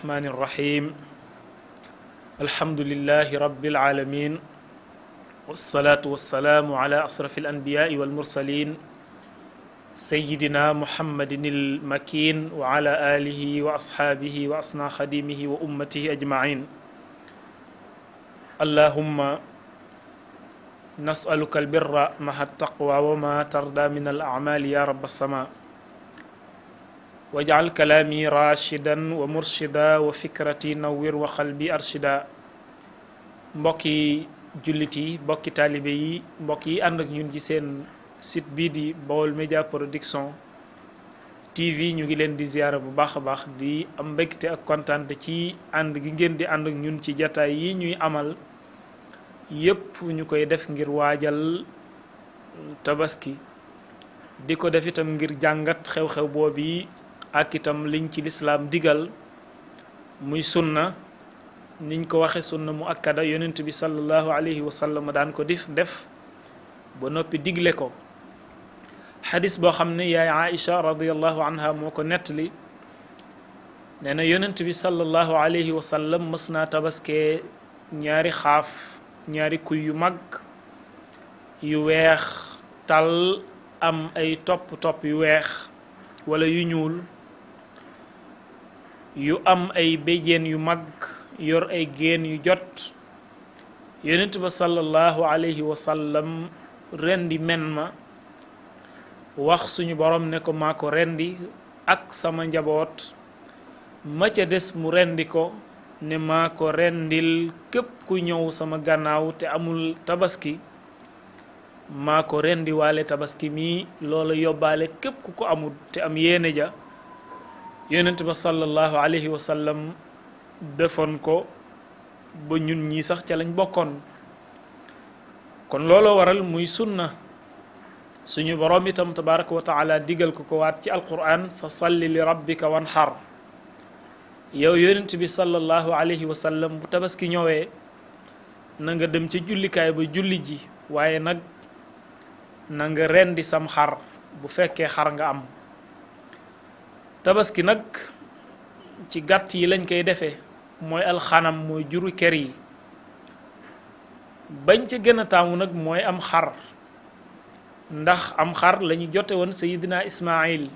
الرحمن الرحيم الحمد لله رب العالمين والصلاة والسلام على أشرف الأنبياء والمرسلين سيدنا محمد المكين وعلى آله وأصحابه وأصنع خديمه وأمته أجمعين اللهم نسألك البر مع التقوى وما ترضى من الأعمال يا رب السماء واجعل كلامي راشدا ومرشدا وفكرتي نوّر وقلبي أرشدا mbokki jullit yi mbokki taalibe yi mbokk yi ànd ak ñun ci seen site bii di Baol Média Production TV ñu ngi leen di ziyaara bu baax a baax di am mbégte ak kontaante ci ànd gi ngeen di ànd ak ñun ci jataay yi ñuy amal yépp ñu koy def ngir waajal tabaski di ko def itam ngir jàngat xew-xew boobu ak itam liñ ci lislaam digal muy sunna niñ ko waxe sunna mu akkada yonent bi sallallahu alayhi wa sallam daan ko def ba noppi digle ko xadis boo xam ne yaay Aïcha radiyallahu anha moo ko nettali nee na yonent bi sallallahu alayhi wa sallam mës naa tabaskee ñaari xaaf ñaari kuy yu mag yu weex tal am ay topp yu weex wala yu ñuul yu am ay béjjén yu mag yor ay génn yu jot yonent ba sallallahu alayhi wa sallam rendi men ma wax suñu borom ne ko maa ko rendi ak sama njaboot ma ca des mu rendi ko ne maa ko rendil képp ku ñëw sama gannaaw te amul tabaski maa ko rendi waale tabaski mi loola yóbbaale képp ku ko amul te am yéene ja yonent ba sallallahu alayhi wa sallam defoon ko ba ñun ñii sax ca lañ bokkoon kon looloo waral muy sunna suñu boroom itam tabaraka wa taala digal ko waat ci alquran fa salli li rabbika wanhar yow yonent bi sallallahu alayhi wa sallam bu tabaski ñëwee na nga dem ca jullikaay ba julli ji waaye nag na nga rendi sam xar bu fekkee xar nga am tabaski nag ci gàtt yi lañ koy defee mooy alxanam mooy juru kër yi bañ ca gën a taamu nag mooy am xar ndax am xar lañu jote woon sayidina Ismaayil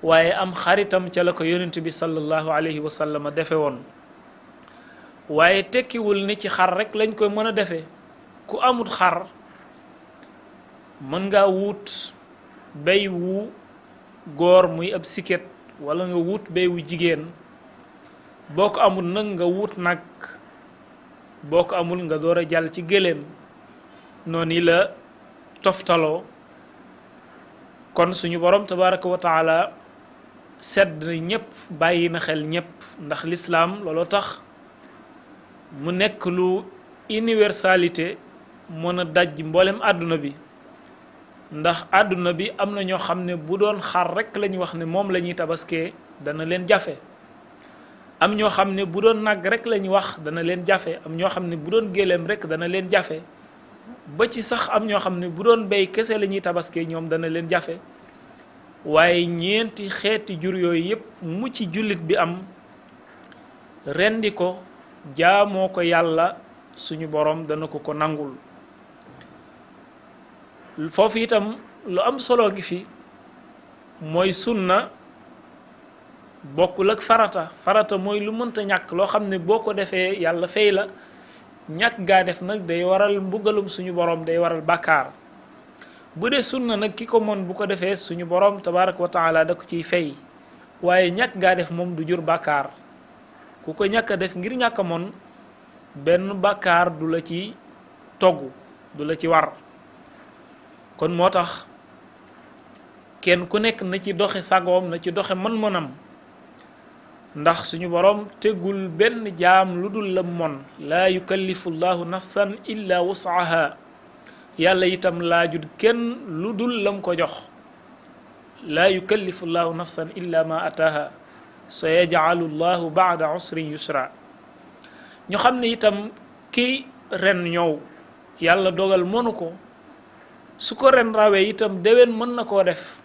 waaye am xaritam ca la ko yonent bi sallallahu alayhi wa sallam defe woon waaye tekkiwul ni ci xar rek lañ koy mën a defee ku amut xar mën ngaa wut béy wu góor muy ab siket wala nga wut béy wu jigéen boo ko amul nag nga wut nag boo ko amul nga door a jàll ci gëléem noonu la toftaloo kon suñu borom tabaraka wa taala sedd na ñépp bàyyi na xel ñépp ndax lislaam looloo tax mu nekk lu universalité mën a daj mboolem àdduna bi ndax àdduna bi am na ñoo xam ne bu doon xar rek lañu wax ne moom la ñuy tabaskee dana leen jafe am ñoo xam ne bu doon nag rek lañu wax dana leen jafe am ñoo xam ne bu doon géléem rek dana leen jafe ba ci sax am ñoo xam ne bu doon béy kese la ñuy tabaskee ñoom dana leen jafe waaye ñeenti xeeti jur yooyu yépp mu ci jullit bi am rendi ko jaamoo ko yàlla suñu borom dana ko nangul foofu itam lu am solo gi fi mooy sunna bokkul ak farata mooy lu mënta ñàkk loo xam ne boo ko defee yàlla fay la ñàkk gaa def nag day waral mbugalum suñu borom day waral bàkkaar bu dee sunna nag ki ko mën bu ko defee suñu borom tabaraka wa taala da ko ciy fay waaye ñàkk gaa def moom du jur bàkkaar ku ko ñàkk a def ngir ñàkk a mën benn bàkkaar du la ci togg du la ci war kon moo tax kenn ku nekk na ci doxe sagoom na ci doxe mën-mënam ndax suñu borom tegul benn jaam lu dul la mon laa yukallifu llahu nafsan illa wusaha yàlla itam laajul kenn lu dul lam ko jox laa yukallifu llahu nafsan illa ma ataaha sa yajcalu llahu baada usrin yusra ñu xam ne itam kii ren ñëw yàlla dogal mënu ko su ko ren rawee itam déwén mën na koo def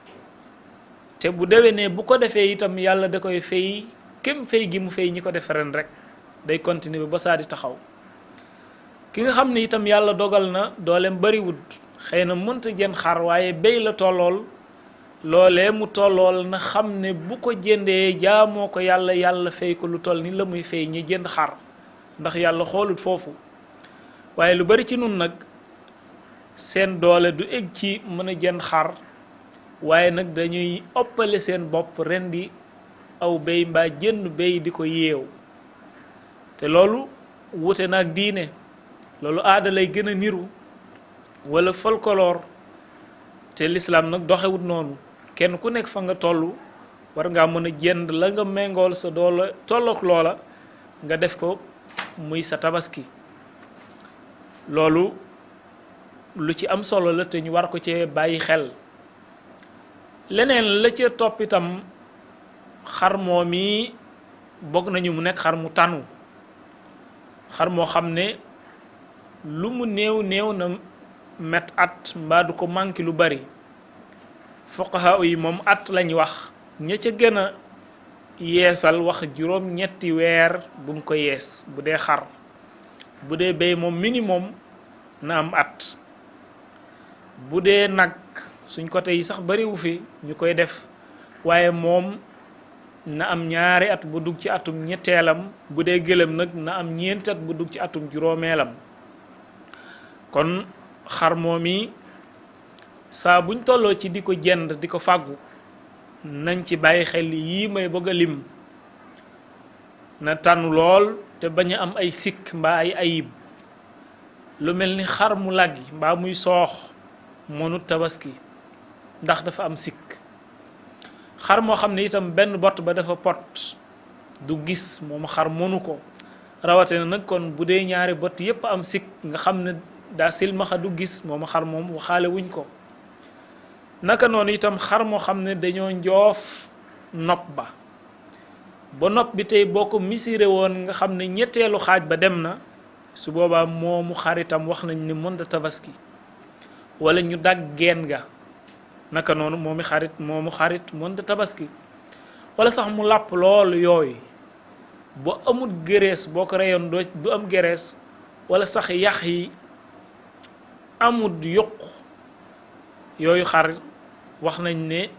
te bu déwénee bu ko defee itam yàlla da koy fay kem fay gi mu fay ñi ko def ren rek day continuer ba saa di taxaw. ki nga xam ne itam yàlla dogal na dooleem bariwut xëy na mënta jën xar waaye béy la tollool loolee mu tollool na xam ne bu ko jëndee jaamoo ko yàlla yàlla fay ko lu toll ni la muy fay ñi jënd xar ndax yàlla xoolut foofu. waaye lu bari ci nun nag seen doole du egg ci mën a jënd xar waaye nag dañuy oppale seen bopp rendi aw béy mbaa jënd béy di ko yeew te loolu wute nag diine. loolu aada lay gën a niru wala folklore te lislaam nag doxewut noonu kenn ku nekk fa nga toll war ngaa mën a jënd la nga méngool sa doole tollook loola nga def ko muy sa tabaski. loolu lu ci am solo la te ñu war ko cee bàyyi xel. leneen la ca topp itam xar moom yi bokk nañu mu nekk xar mu tànnu xar moo xam ne lu mu néew néew na met at mbaa du ko manqué lu bari. fuqaha yi moom at lañ wax ña ca gën a yeesal wax juróom-ñetti weer bu mu ko yees bu dee xar. bu dee béy moom minimum na am at. bu dee nag suñ côté yi sax bariwu fi ñu koy def waaye moom na am ñaari at bu dugg ci atum ñetteelam. bu dee gëlëm nag na am ñeenti at bu dugg ci atum juróomeelam. kon xar moom yi saa buñ tolloo ci di ko jënd di ko fàggu nañ ci bàyyi xel yii may bëgg a lim. na tànn lool te bañ a am ay sikk mbaa ay ayib. lu mel ni xar mu làggi mbaa muy soox mënut tabaski ndax dafa am sikk. xar moo xam ne itam benn bott ba dafa pot du gis moom xar mënu ko rawatina nag kon bu dee ñaari bott yépp am sikk nga xam ne daa silmaxa du gis moom xar moom waxaale wuñ ko. naka noonu itam xar moo xam ne dañoo njoof nopp ba nopp bi tey boo ko misiré woon nga xam ne ñetteelu xaaj ba dem na su boobaa moomu xaritam wax nañ ni mënta tabaski. wala ñu dagg geen ga naka noonu moomu xarit mënta tabaski. wala sax mu làpp loolu yooyu ba amul gërees boo ko reyoon du am gërees wala sax yax yi amul yuq yooyu xar wax nañ ne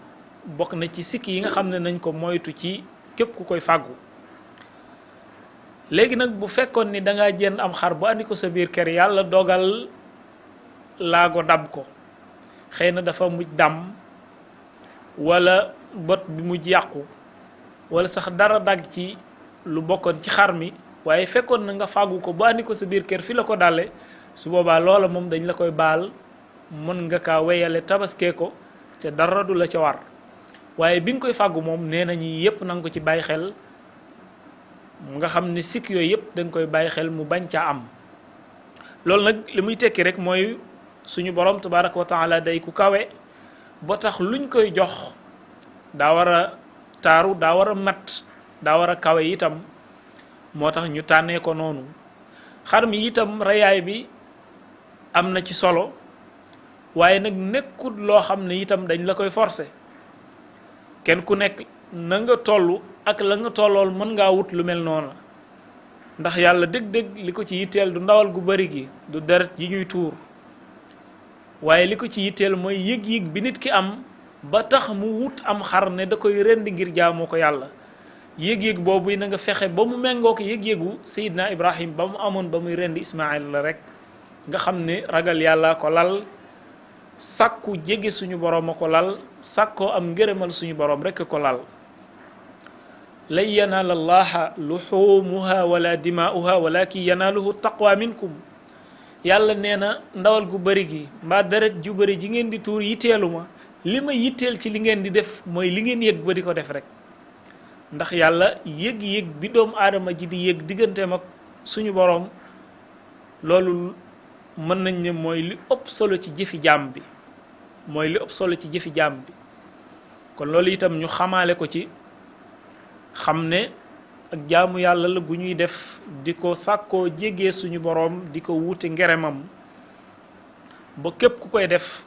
bokk na ci sikk yi nga xam ne nañ ko moytu ci képp ku koy fàggu. léegi nag bu fekkoon ni danga jënd am xar bu andi ko sa biir kër yàlla dogal laago dab ko xëy na dafa mujj dam wala bot bi mujj yàqu wala sax dara dagg ci lu bokkoon ci xar mi waaye fekkoon na nga fàggu ko bu andi ko sa biir kër fi la ko dale su boobaa loola moom dañ la koy baal mën nga kaa weyale tabaskee ko te dara du la ca war. waaye bi nga koy fàggu moom nee nañu yépp na nga ko ci bàyyi xel nga xam ne sikk yooyu yépp da nga koy bàyyi xel mu bañ caa am. loolu nag li muy tekki rek mooy suñu borom tabaraka wa taala day ku kawe ba tax luñ koy jox daa war a taaru daa war a mat daa war a kawe itam moo tax ñu tànnee ko noonu. xar mi itam reyaay bi am na ci solo waaye nag nekkut loo xam ne itam dañ la koy forcer. kenn ku nekk na nga toll ak la nga tollool mën ngaa wut lu mel noonu ndax yàlla dëgg-dëgg li ko ci yitteel du ndawal gu bari gi du deret yi ñuy tuur waaye li ko ci yitteel mooy yëg-yëg bi nit ki am ba tax mu wut am xar ne da koy rendi ngir jaamoo ko yàlla. yëg-yëg boobu na nga fexe ba mu méngoo ko yëg-yëgu Seydina Ibrahim ba mu amoon ba muy rendi Ismaïl la rek nga xam ne ragal yàlla ko lal sàkku jege suñu borom a ko lal sàkkoo am ngërëmal suñu borom rek ko lal. lan yanaala llaha luxumuha wala dimaa'uha walakin yanaaluhu taqwa minkum. yàlla nee na ndawal gu bari gi mbaa deret ju bari ji ngeen di tuur yitteelu ma li ma yitteel ci li ngeen di def mooy li ngeen yëg ba di ko def rek. ndax yàlla yëg-yëg bi doomu aadama ji di yëg digganteem ak suñu boroom loolu mën nañ ne mooy li ëpp solo ci jëfi jaam bi kon loolu itam ñu xamaale ko ci xam ne ak jaamu yàlla la gu ñuy def di ko sàkkoo jégee suñu boroom di ko wuute ngeremam ba képp ku koy def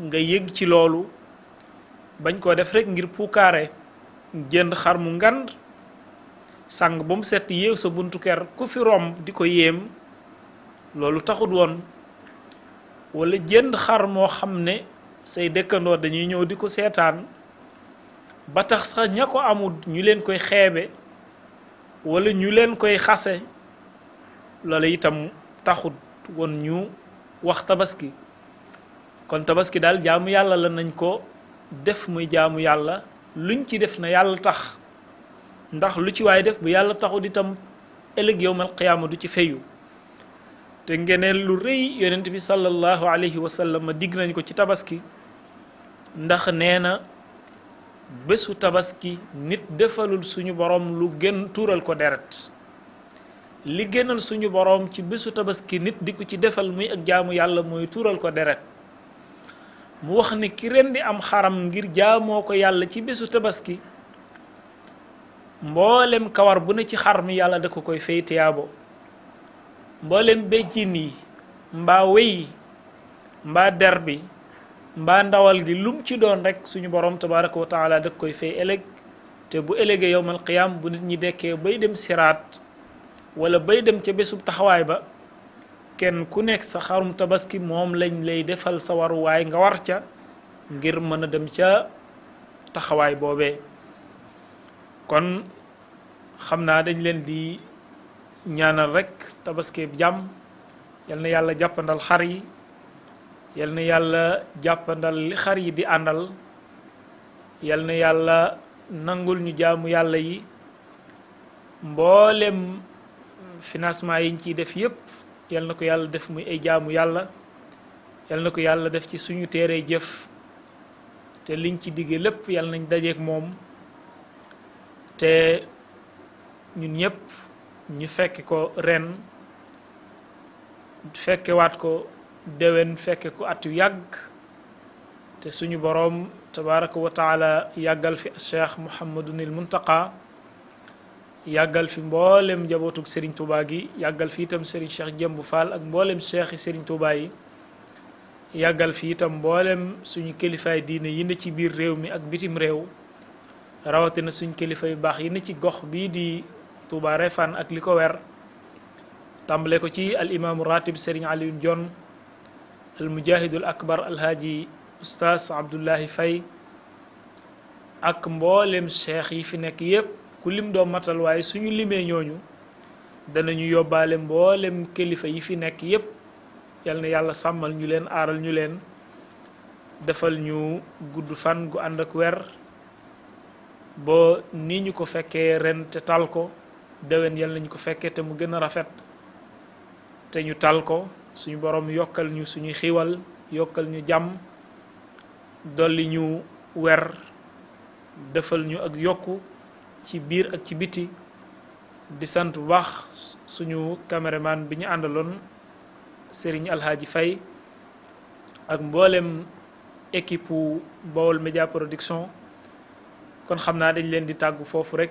nga yëg ci loolu bañ koo def rek ngir puukaare jënd xar mu ngand sang ba mu set yeew sa buntu kër ku fi romb di ko yéem loolu taxut woon. wala jënd xar moo xam ne say dëkkandoo dañuy ñëw di ko seetaan ba tax sax ña ko amul ñu leen koy xeebe wala ñu leen koy xase loolu itam taxut woon ñu wax tabaski. kon tabaski daal jaamu yàlla la, nañ ko def muy jaamu yàlla, luñ ci def na yàlla tax, ndax lu ci waay def bu yàlla taxut itam ëllëg yowmal qiyaama du ci feyu. te ngeneel lu rëy yonent bi sallallahu alayhi wa sallam digg nañ ko ci tabaski, ndax nee na bésu tabaski nit defalul suñu borom lu gën tuural ko deret. li gënal suñu borom ci bésu tabaski nit di ko ci defal muy ak jaamu yàlla mooy tuural ko deret. mu wax ni ki rendi am xaram ngir jaamoo ko yàlla ci bésu tabaski, mboolem kawar bu ne ci xar mi yàlla da ko koy fay tiyaabo. mboolem béjjin yi mbaa wéy mbaa der bi mbaa ndawal gi lum ci doon rek suñu borom tabaraka wa taala da koy fay ëllëg. te bu ëllëgee yowmal qiyaam bu nit ñi dekkee bay dem siraat wala bay dem ca bésub taxawaay ba, kenn ku nekk sa xarum tabaski moom lañ lay defal sa waruwaay nga war ca ngir mën a dem ca taxawaay boobee. kon xam naa dañ leen di ñaanal rek tabaski bi jàmm, yal na yàlla jàppandal xar yi, yal na yàlla jàppandal li xar yi di àndal, yal na yàlla nangul ñu jaamu yàlla yi, mboolem financement yi ñu ciy def yépp yal na ko yàlla def muy ay jaamu yàlla, yal na ko yàlla def ci suñu téere jëf, te liñ ci digge lépp yal nañ dajeek moom, te ñun ñëpp ñu fekke ko ren, fekkewaat ko déwén, fekke ko at yu yàgg, te suñu boroom tabaraka wa taala yàggal fi Cheikh Mouhamadunil Muntaqa, yàggal fi mboolem njabootug Serigne Touba gi, yàggal fi itam Serigne Cheikh Jëmbu Fall ak mboolem cheikh yi Serigne Touba yi, yàggal fi itam mboolem suñu kilifaay diine yi ne ci biir réew mi ak bitim réew, rawatina suñu kilifa yu baax yi ne ci gox bii di Touba Refane ak li ko wer, tàmbale ko ci al imaamu ratib Serigne Alioune Dione, al mujahidul akbar alhaaji oustaz Abdullahi Faye, ak mboolem cheikh yi fi nekk yépp. ku lim doo matal, waaye suñu limee ñooñu danañu yóbbaale mboolem kilifa yi fi nekk yépp. yal na yàlla sàmmal ñu leen, aaral ñu leen, defal ñu gudd fan gu ànd ak wer, ba ni ñu ko fekkee ren te tal ko, déwén yal nañu ko fekkee te mu gën a rafet, te ñu tal ko. suñu borom yokkal ñu suñuy xiiwal, yokkal ñu jàmm, dolli ñu wer, defal ñu ak yokku ci biir ak ci biti. di sant bu baax suñu caméraman bi ñu àndaloon Serigne Alhaji Faye ak mboolem équipe Baol Média Production. kon xam naa dañ leen di tàggu foofu rek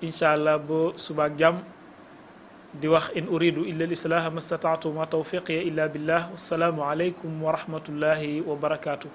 incha allah ba subaak jàmm, di wax in uridu illa al islaha ma stataatu ma tawfiqiya illa billah, wassalaamu aleykum wa rahmatullahi wa barakatuh.